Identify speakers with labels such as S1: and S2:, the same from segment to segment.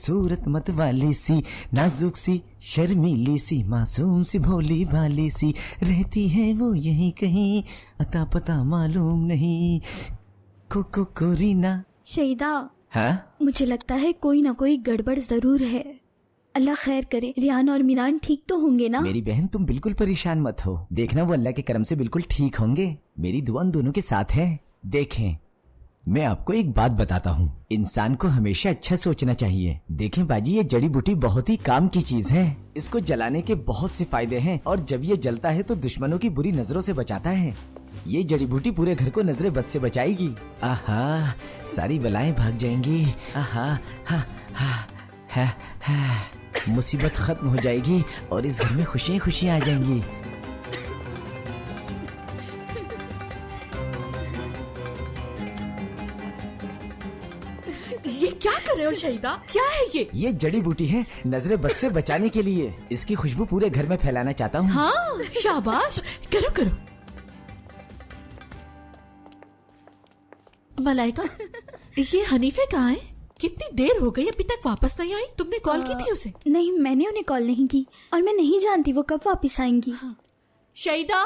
S1: खूबसूरत मत वाली सी, नाजुक सी शर्मीली सी, मासूम सी भोली भाली सी, रहती है वो यहीं कहीं, अता पता मालूम नहीं, कोरीना।
S2: शहीदा,
S1: हाँ,
S2: मुझे लगता है कोई ना कोई गड़बड़ जरूर है। अल्लाह खैर करे। रियान और मीरान ठीक तो होंगे ना?
S1: मेरी बहन तुम बिल्कुल परेशान मत हो, देखना वो अल्लाह के करम से बिल्कुल ठीक होंगे। मेरी दुआ उन दोनों के साथ है। देखें, मैं आपको एक बात बताता हूँ, इंसान को हमेशा अच्छा सोचना चाहिए। देखें बाजी, ये जड़ी बूटी बहुत ही काम की चीज है। इसको जलाने के बहुत से फायदे हैं और जब ये जलता है तो दुश्मनों की बुरी नजरों से बचाता है। ये जड़ी बूटी पूरे घर को नजरे बद से बचाएगी। आहा, सारी बलाएं भाग जाएंगी। आहा, हा, हा, हा, हा, मुसीबत खत्म हो जाएगी और इस घर में खुशियाँ खुशियाँ आ जाएंगी।
S3: ये क्या कर रहे हो शहीदा? क्या है ये?
S1: ये जड़ी बूटी है नजरे बद से बचाने के लिए। इसकी खुशबू पूरे घर में फैलाना चाहता हूँ।
S3: हाँ, शाबाश, करो करो। मलाइका, ये हनीफे कहाँ है? कितनी देर हो गई, अभी तक वापस नहीं आई। तुमने कॉल की थी उसे?
S2: नहीं, मैंने उन्हें कॉल नहीं की और मैं नहीं जानती वो कब वापस आएंगी।
S3: शहीदा,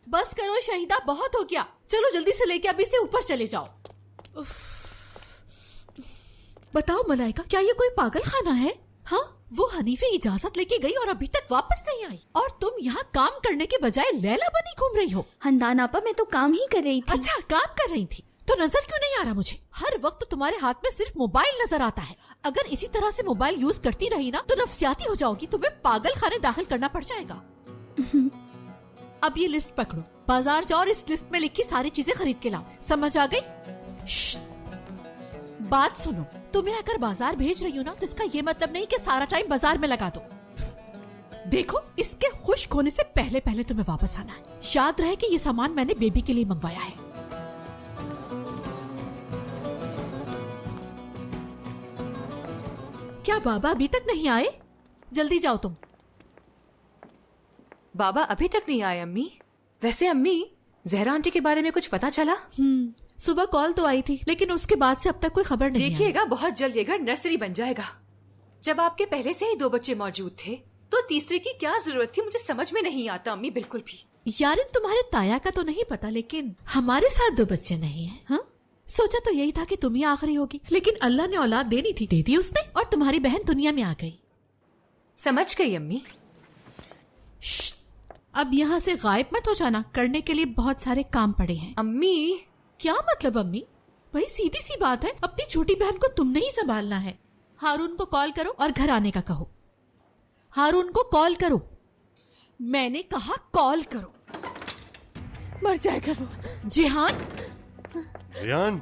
S3: बस करो शहीदा, बहुत हो गया। चलो जल्दी से लेके अभी से ऊपर चले जाओ। बताओ मलाइका, क्या ये कोई पागल खाना है? हाँ, वो हनीफे इजाजत लेके गई और अभी तक वापस नहीं आई, और तुम यहाँ काम करने के बजाय लैला बनी घूम रही हो।
S2: हंदान आपा, मैं तो काम ही कर रही थी।
S3: अच्छा, काम कर रही थी तो नजर क्यों नहीं आ रहा मुझे? हर वक्त तुम्हारे हाथ में सिर्फ मोबाइल नजर आता है। अगर इसी तरह से मोबाइल यूज करती रही ना तो नफसियाती हो जाओगी, तुम्हें पागल खाने दाखिल करना पड़ जाएगा। अब ये लिस्ट पकड़ो, बाजार जाओ और इस लिस्ट में लिखी सारी चीजें खरीद के लाओ। समझ आ गई? बात सुनो, तुम्हें अगर बाजार भेज रही हूँ ना तो इसका ये मतलब नहीं कि सारा टाइम बाजार में लगा दो। देखो, इसके खुश्क होने से पहले पहले तुम्हें वापस आना है। याद रहे कि ये सामान मैंने बेबी के लिए मंगवाया है। क्या बाबा अभी तक नहीं आए? जल्दी जाओ तुम।
S4: बाबा अभी तक नहीं आए अम्मी। वैसे अम्मी, जहरा आंटी के बारे में कुछ पता चला?
S3: सुबह कॉल तो आई थी, लेकिन उसके बाद से अब तक कोई खबर नहीं।
S4: देखिएगा, बहुत जल्द ये घर नर्सरी बन जाएगा। जब आपके पहले से ही 2 बच्चे मौजूद थे तो तीसरे की क्या जरूरत थी, मुझे समझ में नहीं आता अम्मी, बिल्कुल भी।
S3: यारिन, तुम्हारे ताया का तो नहीं पता, लेकिन हमारे साथ 2 बच्चे नहीं हैं। हाँ, सोचा तो यही था कि तुम ही आखिरी होगी, लेकिन अल्लाह ने औलाद देनी थी, दे दी उसने, और तुम्हारी बहन दुनिया में आ गई।
S4: समझ गई अम्मी।
S3: अब यहाँ से गायब मत हो जाना, करने के लिए बहुत सारे काम पड़े हैं।
S4: अम्मी,
S3: क्या मतलब अम्मी? भाई सीधी सी बात है, अपनी छोटी बहन को तुमने ही संभालना है। हारून को कॉल करो और घर आने का कहो। हारून को कॉल करो, मैंने कहा कॉल करो। मर जाएगा वो। जिहान,
S5: रियान,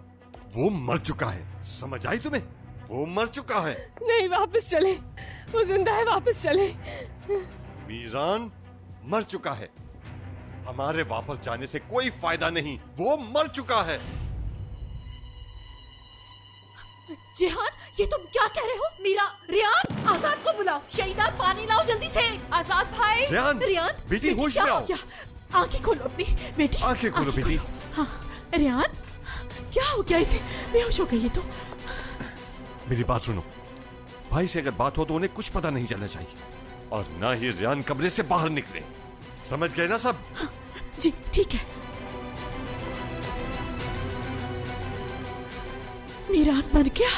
S5: वो मर चुका है, समझ आई तुम्हें? वो मर चुका है।
S6: नहीं, वापस चले, वो जिंदा है, वापस चले।
S5: मीरान मर चुका है, हमारे वापस जाने से कोई फायदा नहीं, वो मर चुका है।
S3: जिहान, ये तुम क्या कह रहे हो? मीरा, रियान, आजाद को बुलाओ। शहीदा, पानी लाओ जल्दी से। आजाद भाई।
S5: रियान, बेटी होश में आओ।
S3: आंखें खोलो अपनी बेटी,
S5: आंखें खोलो बेटी।
S3: हाँ, रियान, क्या हो गया इसे? बेहोश हो गई है तो।
S5: मेरी बात सुनो, भाई से अगर बात हो तो उन्हें कुछ पता नहीं चलना चाहिए, और ना ही रियान कमरे से बाहर निकले। समझ गए ना सब?
S3: हाँ, जी ठीक है। मीरान मर गया।